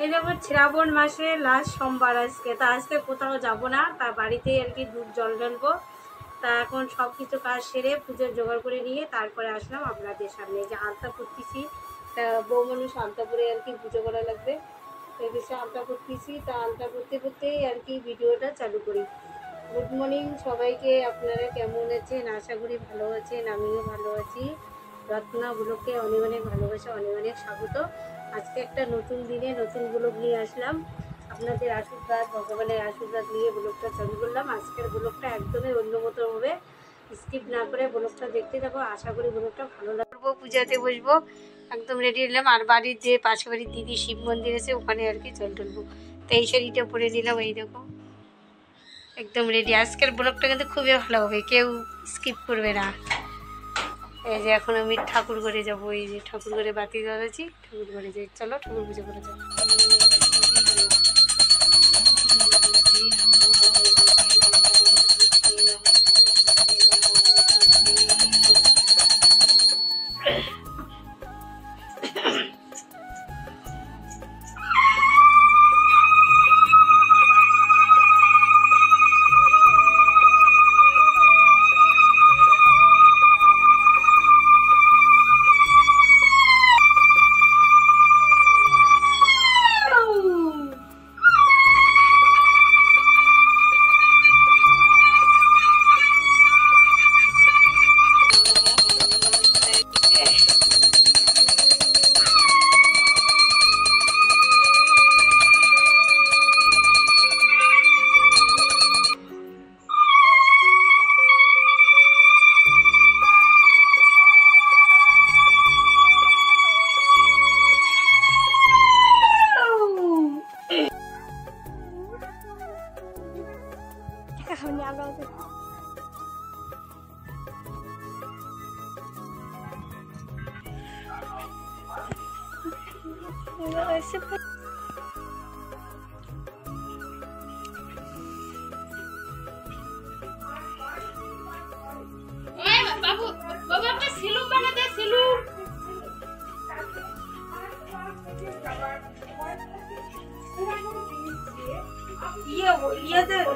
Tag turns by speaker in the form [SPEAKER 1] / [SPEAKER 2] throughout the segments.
[SPEAKER 1] এই যেমন শ্রাবণ মাসে লাস্ট সোমবার আজকে, তা আজকে কোথাও যাব না, তা বাড়িতেই আর কি দুধ জল ঢালবো। তা এখন সব কিছু কাজ সেরে পুজোর জোগাড় করে নিয়ে তারপরে আসলাম আপনাদের সামনে। যে আলতা করতেছি, তা বউ মানুষ আলতা করে আর কি পুজো করা লাগবে, এই বিষয়ে আলতা করতেছি। তা আলতা করতে করতেই আর কি ভিডিওটা চালু করি। গুড মর্নিং সবাইকে, আপনারা কেমন আছেন? আশা করি ভালো আছেন, আমিও ভালো আছি। রত্নাগুলোকে অনেক অনেক ভালোবাসা, অনেক অনেক স্বাগত। আজকে একটা নতুন দিনে নতুন ব্লগ নিয়ে আসলাম। আপনাদের আশীর্বাদ, ভগবানের আশীর্বাদ নিয়ে ব্লগটা চালু করলাম। আজকের ব্লগটা একদমই অন্য মতো হবে, স্কিপ না করে ব্লগটা দেখতে থাকো। আশা করি ব্লগটা ভালো লাগবে। পূজাতে বসবো, একদম রেডি হলাম। আর বাড়ির যে পাশে বাড়ির দিদি শিব মন্দির আছে, ওখানে আর কি জল ঢালবো। তো এই শাড়িটা পরে নিলাম, এই দেখো একদম রেডি। আজকের ব্লগটা কিন্তু খুবই ভালো হবে, কেউ স্কিপ করবে না। এই যে এখন আমি ঠাকুর ঘরে যাবো, এই যে ঠাকুর ঘরে বাতি জ্বালাচ্ছি, ঠাকুর ঘরে যাই। চলো ঠাকুর পুজো করে যাবো।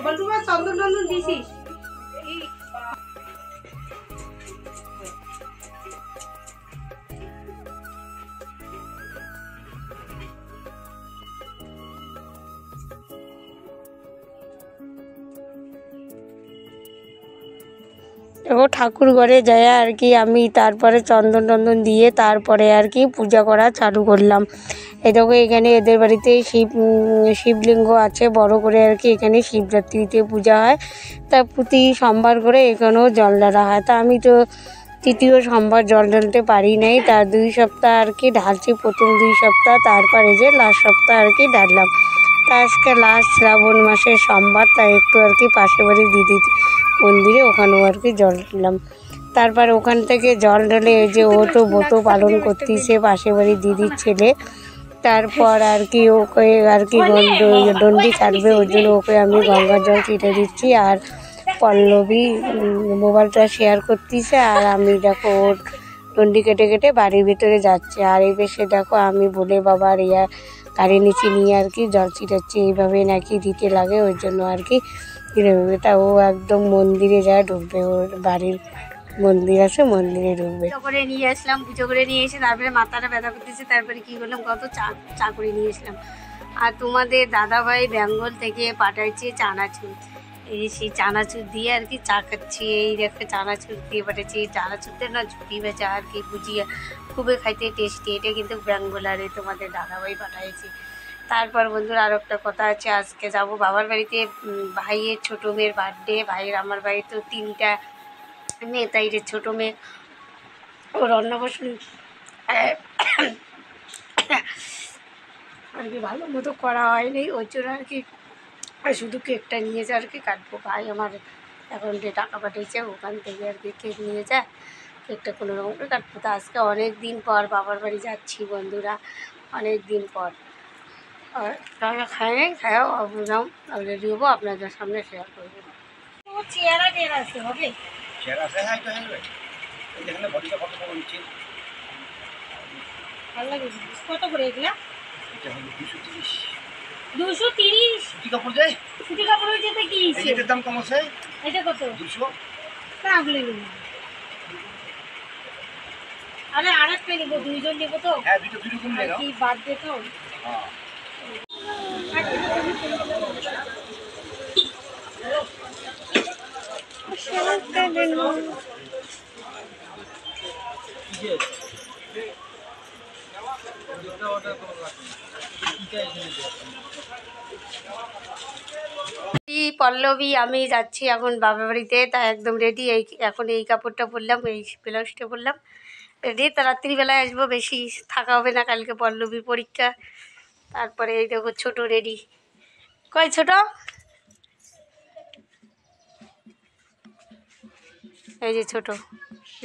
[SPEAKER 1] বন্ধুরা চন্দন টন্দন দিছিস? ও ঠাকুর ঘরে যায় আর কি আমি তারপরে চন্দন টন্দন দিয়ে তারপরে আর কি পূজা করা চালু করলাম। এই দেখো এখানে এদের বাড়িতে শিবলিঙ্গ আছে বড় করে আর কি, এখানে শিবরাত্রিতে পূজা হয়। তা প্রতি সোমবার করে এখানেও জল ঢালা হয়। তা আমি তো তৃতীয় সোমবার জল ঢালতে পারি নাই, তার 2 সপ্তাহ আর কি ঢালছি, প্রথম 2 সপ্তাহ, তারপরে যে লাস্ট সপ্তাহ আর কি ঢাললাম। তা আজকে লাস্ট শ্রাবণ মাসের সোমবার, তাই একটু আর কি পাশে বাড়ির দিদি মন্দিরে ওখানেও আর কি জল ঢাললাম। তারপর ওখান থেকে জল ঢেলে এই যে ও তো ব্রত পালন করতেছে পাশে বাড়ির দিদির ছেলে। তারপর আর কি ওকে আর কি ডন্ডি কাটবে, ওর জন্য ওকে আমি গঙ্গার জল ছিটে দিচ্ছি। আর পল্লবী মোবাইলটা শেয়ার করতেছে, আর আমি দেখো ওর ডন্ডি কেটে কেটে বাড়ির ভিতরে যাচ্ছে। আর এই বেশে দেখো আমি বলে বাবার গাড়ি নিচে নিয়ে আর কি জল ছিটাচ্ছি, এইভাবে নাকি দিতে লাগে, ওই জন্য আর কি তা ও একদম মন্দিরে যায় ঢুকবে, ওর বাড়ির মন্দির আছে, মন্দিরে ঢুকবে। পুজো করে নিয়ে আসলাম, পুজো করে নিয়ে এসে তারপরে মাথাটা ব্যথা করতেছে, তারপরে কি করলাম কত চা করে নিয়ে আসলাম। আর তোমাদের দাদাভাই বেঙ্গল থেকে পাঠাইছে চানাচুর, এই সেই চানাচুর দিয়ে আর কি চা খাচ্ছি। এই দেখো চানাচুর দিয়ে পাঠাচ্ছি, চানাচুরতে না ঝুটি ভেজা আর কি ভুজিয়া, খুবই খাইতে টেস্টি। এটা কিন্তু বেঙ্গলারে তোমাদের দাদাভাই পাঠাইছে। তারপর বন্ধুরা আরও একটা কথা আছে, আজকে যাব বাবার বাড়িতে, ভাইয়ের ছোটো মেয়ের বার্থডে। ভাইয়ের আমার বাড়িতে 3টা মেয়ে, তাই রে ছোটো মেয়ে ওর অন্নপ্রাশন আর কি ভালো মতো করা হয়নি, ওই জন্য আর কি শুধু কেকটা নিয়ে যা আর কি কাটবো। ভাই আমার অ্যাকাউন্টে টাকা পাঠিয়েছে, ওখান থেকে আর কি কেক নিয়ে যা, কেকটা কোনো রকম করে কাটবো। তো আজকে অনেক দিন পর বাবার বাড়ি যাচ্ছি বন্ধুরা, অনেক দিন পর। আর তাহলে খাই নাই, খাও বুঝলাম রেডি হবো, আপনাদের সামনে শেয়ার করবো। চেয়ারা টেয়ার আছে হবে, ভালো লাগে। কত করে এগুলা? 230
[SPEAKER 2] সুতি কাপড় যায়,
[SPEAKER 1] সুতি কাপড় যেতে কি
[SPEAKER 2] এটার দাম কম আছে।
[SPEAKER 1] এটা কত?
[SPEAKER 2] 200।
[SPEAKER 1] পাগলি না। আরে আরেকটা নিব, দুইজন নিব তো।
[SPEAKER 2] হ্যাঁ, দুটো দুই রকম
[SPEAKER 1] আর
[SPEAKER 2] নেই।
[SPEAKER 1] কি বার্থডে তো।
[SPEAKER 2] হ্যাঁ।
[SPEAKER 1] পল্লবী আমি যাচ্ছি এখন বাবার বাড়িতে, তা একদম রেডি। এখন এই কাপড়টা পরলাম, এই ব্লাউজটা পরলাম, রেডি। তা রাত্রিবেলায় আসবো, বেশি থাকা হবে না, কালকে পল্লবীর পরীক্ষা। তারপরে এই দেখো ছোট রেডি। কই ছোট? এই যে ছোট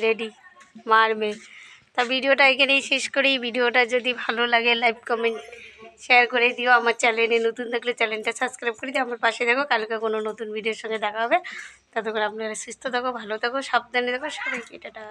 [SPEAKER 1] রেডি, মার মেয়ে। তা ভিডিওটা এখানেই শেষ করি। ভিডিওটা যদি ভালো লাগে লাইক কমেন্ট শেয়ার করে দিও। আমার চ্যানেলে নতুন থাকলে চ্যানেলটা সাবস্ক্রাইব করে দিও, আমার পাশে দেখো। কালকে কোনো নতুন ভিডিওর সঙ্গে দেখা হবে। ততক্ষণ আপনারা সুস্থ থাকো, ভালো থাকো, সাবধানে থাকো। সবাইকে টাটা।